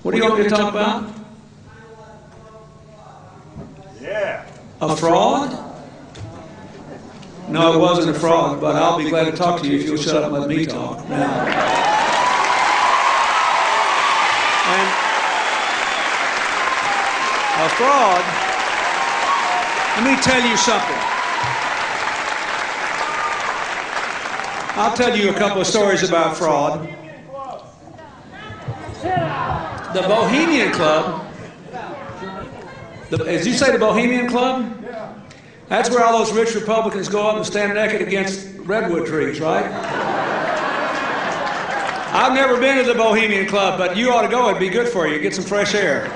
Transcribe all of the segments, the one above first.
What do you want me to talk about? Yeah. A fraud? No, it wasn't a fraud, but I'll be glad to talk to you if you'll shut up and let me talk now. And a fraud, let me tell you something. I'll tell you a couple of stories about fraud. The Bohemian Club, as you say, the Bohemian Club? That's where all those rich Republicans go up and stand naked against redwood trees, right? I've never been to the Bohemian Club, but you ought to go. It'd be good for you. Get some fresh air.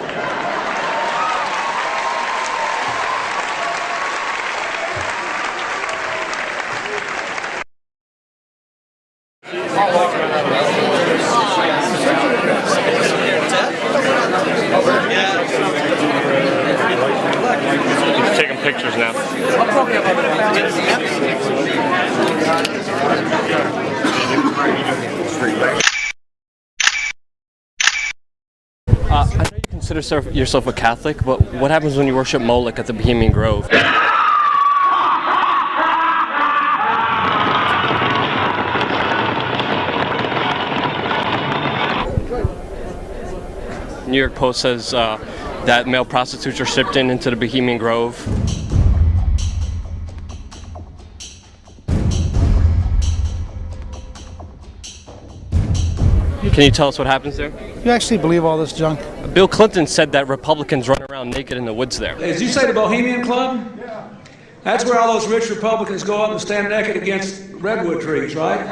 He's taking pictures now. I know you consider yourself a Catholic, but what happens when you worship Moloch at the Bohemian Grove? New York Post says that male prostitutes are shipped into the Bohemian Grove. Can you tell us what happens there? You actually believe all this junk? Bill Clinton said that Republicans run around naked in the woods there. As you say, the Bohemian Club? That's where all those rich Republicans go up and stand naked against redwood trees, right?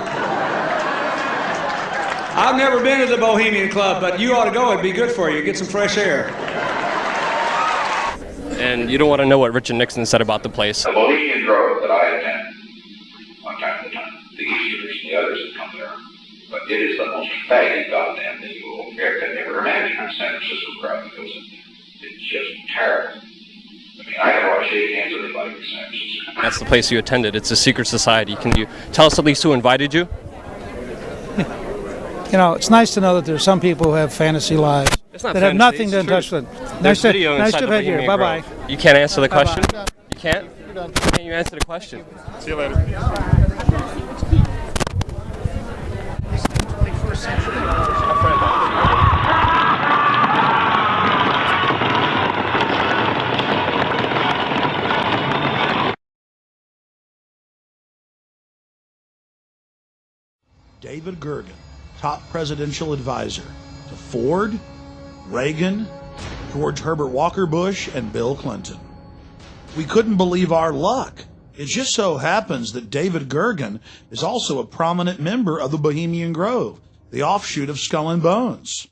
I've never been to the Bohemian Club, but you ought to go. It'd be good for you. Get some fresh air. And you don't want to know what Richard Nixon said about the place. The Bohemian Grove that I attend, one time to time, the Easterners and the others that come there, but it is the most faggy goddamn thing you will ever imagine in San Francisco crowd, because it's just terrible. I mean, I don't want to shake hands with anybody in San Francisco. That's the place you attended. It's a secret society. Can you tell us at least who invited you? You know, it's nice to know that there's some people who have fantasy lives that have nothing to touch with. Nice to have had you here. Bye-bye. You can't answer the question? Bye-bye. You can't? You're done. Can't you answer the question? See you later. David Gergen, top presidential advisor to Ford, Reagan, George Herbert Walker Bush, and Bill Clinton. We couldn't believe our luck. It just so happens that David Gergen is also a prominent member of the Bohemian Grove, the offshoot of Skull and Bones.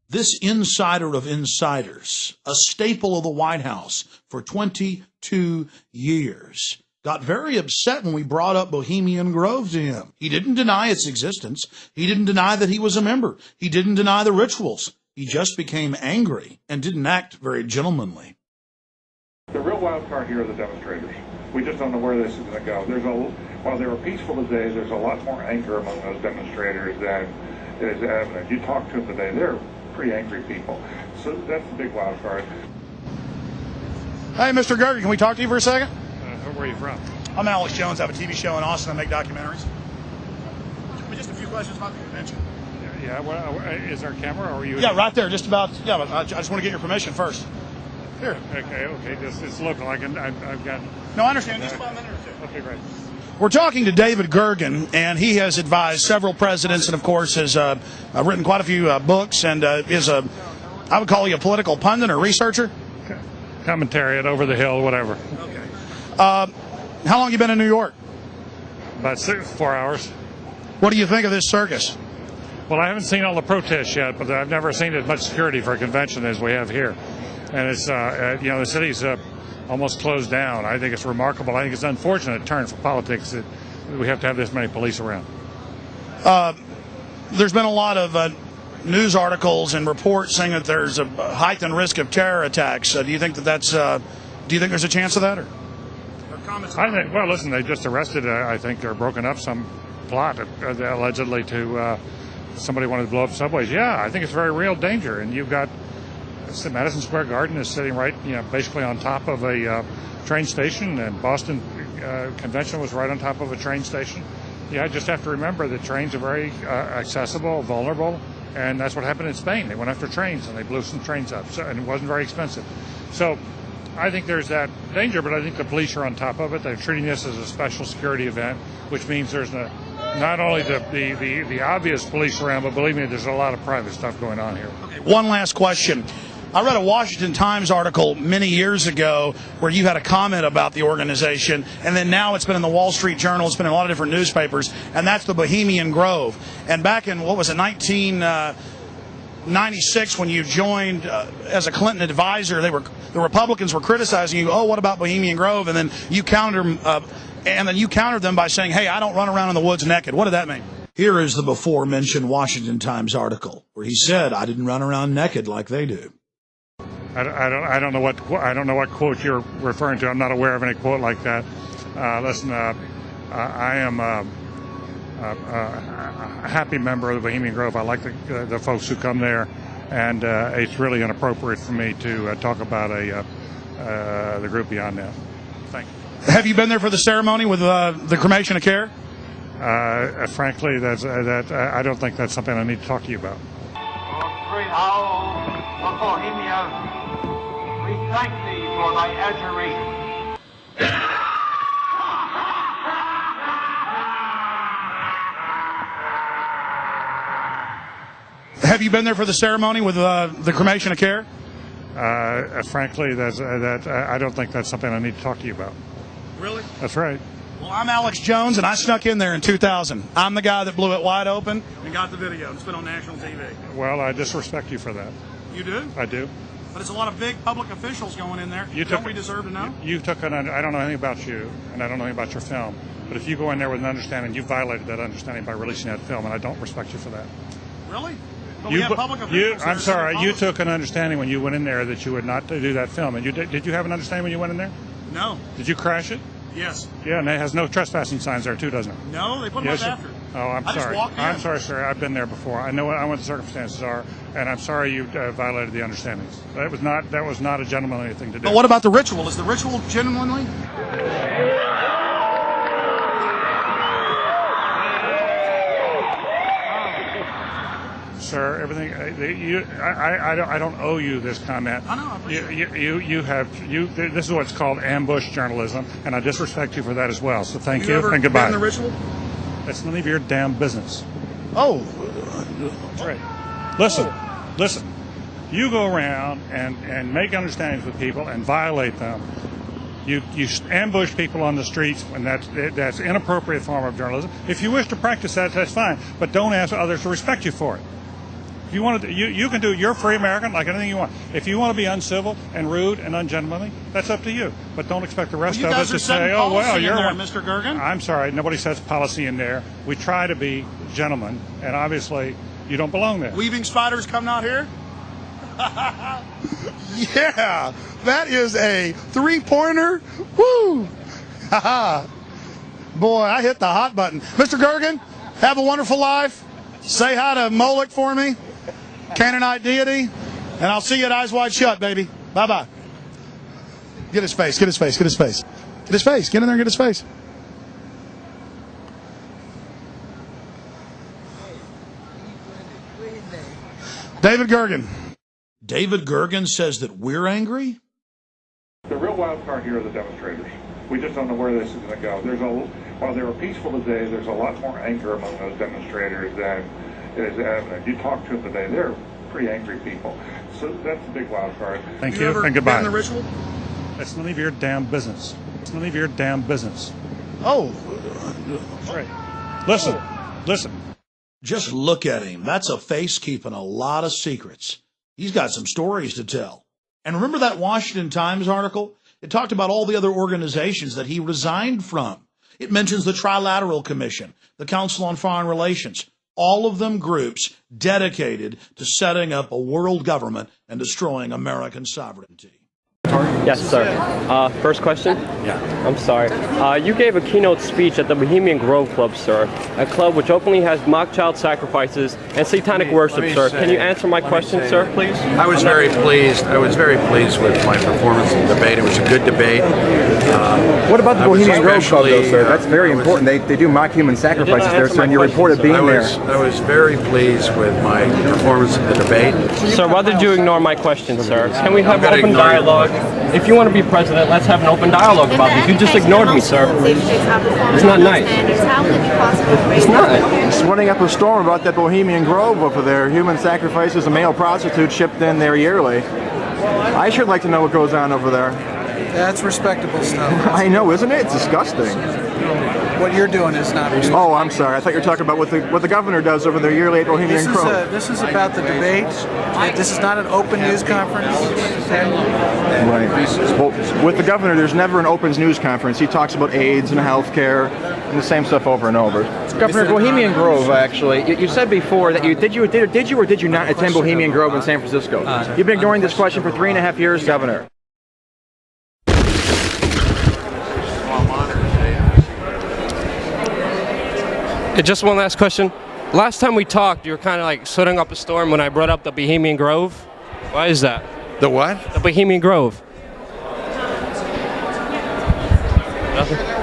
This insider of insiders, a staple of the White House for 22 years, got very upset when we brought up Bohemian Grove to him. He didn't deny its existence. He didn't deny that he was a member. He didn't deny the rituals. He just became angry and didn't act very gentlemanly. The real wild card here are the demonstrators. We just don't know where this is going to go. While they were peaceful today, there's a lot more anger among those demonstrators than is evident. You talk to them today, they're pretty angry people. So that's the big wild card. Hey, Mr. Gergen, can we talk to you for a second? Where are you from? I'm Alex Jones. I have a TV show in Austin. I make documentaries. Just a few questions about the convention. Yeah, is there a camera or are you? Yeah, right there. Just about. Yeah, but I just want to get your permission first. Here. Okay. It's local. I've got. No, I understand. Just about a minute or two. Okay, great. We're talking to David Gergen, and he has advised several presidents, and of course has written quite a few books, and is I would call you a political pundit or researcher. Commentariat, over the hill, whatever. Okay. How long have you been in New York? About 4 hours. What do you think of this circus? Well, I haven't seen all the protests yet, but I've never seen as much security for a convention as we have here. And it's, the city's almost closed down. I think it's remarkable. I think it's an unfortunate turn for politics that we have to have this many police around. There's been a lot of news articles and reports saying that there's a heightened risk of terror attacks. Do you think that that's? Do you think there's a chance of that? Or I think. Well, listen, they just arrested. I think they're broken up some plot allegedly to somebody wanted to blow up subways. Yeah, I think it's a very real danger. And you've got Madison Square Garden is sitting right, basically on top of a train station, and Boston Convention was right on top of a train station. Yeah, I just have to remember that trains are very accessible, vulnerable, and that's what happened in Spain. They went after trains and they blew some trains up, and it wasn't very expensive. So I think there's that danger, but I think the police are on top of it. They're treating this as a special security event, which means there's not only the obvious police around, but believe me, there's a lot of private stuff going on here. Okay, one last question. I read a Washington Times article many years ago where you had a comment about the organization, and then now it's been in the Wall Street Journal, it's been in a lot of different newspapers, and that's the Bohemian Grove. And back in, 1996, when you joined as a Clinton advisor, the Republicans were criticizing you, oh, what about Bohemian Grove? And then you countered them by saying, hey, I don't run around in the woods naked. What did that mean? Here is the before-mentioned Washington Times article where he said, I didn't run around naked like they do. I don't know what quote you're referring to. I'm not aware of any quote like that. Listen, I am a happy member of the Bohemian Grove. I like the folks who come there, and it's really inappropriate for me to talk about the group beyond that. Thank you. Have you been there for the ceremony with the cremation of care? Frankly, I don't think that's something I need to talk to you about. Bohemia, we thank thee for thy adjuration. Have you been there for the ceremony with the cremation of care? Frankly, I don't think that's something I need to talk to you about. Really? That's right. Well, I'm Alex Jones, and I snuck in there in 2000. I'm the guy that blew it wide open and got the video. It's been on national TV. Well, I disrespect you for that. You do? I do. But it's a lot of big public officials going in there. Don't we deserve to know? I don't know anything about you, and I don't know anything about your film. But if you go in there with an understanding, you violated that understanding by releasing that film, and I don't respect you for that. Really? But we have public officials. I'm sorry. You took an understanding when you went in there that you would not do that film. And did you have an understanding when you went in there? No. Did you crash it? Yes. Yeah, and it has no trespassing signs there too, doesn't it? No, they put them up after. Oh, I'm sorry. Just walked in. I'm sorry, sir. I've been there before. I know what the circumstances are, and I'm sorry you violated the understandings. That was not a gentlemanly thing to do. But what about the ritual? Is the ritual gentlemanly? Sir, everything. I don't owe you this comment. I know. I appreciate it. This is what's called ambush journalism, and I disrespect you for that as well. So thank you ever and goodbye. Been in the ritual? It's none of your damn business. Oh. That's right. Listen. You go around and make understandings with people and violate them. You ambush people on the streets, and that's inappropriate form of journalism. If you wish to practice that, that's fine, but don't ask others to respect you for it. If you want to, you can do. You're a free American, like anything you want. If you want to be uncivil and rude and ungentlemanly, that's up to you. But don't expect the rest of us to say, "Oh well, you're there, Mr. Gergen." I'm sorry, nobody sets policy in there. We try to be gentlemen, and obviously, you don't belong there. Weaving spiders coming out here. Yeah, that is a three-pointer. Woo! Boy, I hit the hot button. Mr. Gergen, have a wonderful life. Say hi to Moloch for me, Canaanite deity, and I'll see you at Eyes Wide Shut, baby. Bye-bye. Get his face, get his face, get his face. Get his face, get in there and get his face. David Gergen. David Gergen says that we're angry? The real wild card here are the demonstrators. We just don't know where this is going to go. While they were peaceful today, there's a lot more anger among those demonstrators than is evident. You talk to them today, they're pretty angry people. So that's the big wild card. Thank you and goodbye. Been in the ritual? It's none of your damn business. It's none of your damn business. Oh. That's right. Listen. Just look at him. That's a face keeping a lot of secrets. He's got some stories to tell. And remember that Washington Times article? It talked about all the other organizations that he resigned from. It mentions the Trilateral Commission, the Council on Foreign Relations, all of them groups dedicated to setting up a world government and destroying American sovereignty. Yes, sir. First question? Yeah. I'm sorry. You gave a keynote speech at the Bohemian Grove Club, sir. A club which openly has mock child sacrifices and satanic worship, sir. Can you answer my question, sir, please? I was very pleased. I was very pleased with my performance in the debate. It was a good debate. What about the I was Bohemian Grove Club, though, sir? especially, That's very I was- important. They do mock human sacrifices there, answer sir, and my you question, reported sir. being there. I was very pleased with my performance in the debate. Sir, why did you ignore my question, sir? Can we have I'm gonna open ignore your dialogue? If you want to be president, let's have an open dialogue about this. You just ignored me, sir. It's not nice. It's not. Just running up a storm about that Bohemian Grove over there. Human sacrifices and male prostitutes shipped in there yearly. I should like to know what goes on over there. That's respectable stuff. I know, isn't it? It's disgusting. What you're doing is not respectable. Oh, I'm sorry. I thought you were talking about what the governor does over there yearly at Bohemian Grove. This is about the debate. This is not an open news conference. Right. Well, with the governor, there's never an open news conference. He talks about AIDS and healthcare and the same stuff over and over. Governor, Bohemian Grove, actually, you said before that did you or did you not attend Bohemian Grove in San Francisco? You've been ignoring this question for 3.5 years, Governor. Just one last question. Last time we talked, you were kind of like setting up a storm when I brought up the Bohemian Grove. Why is that? The what? The Bohemian Grove. Nothing?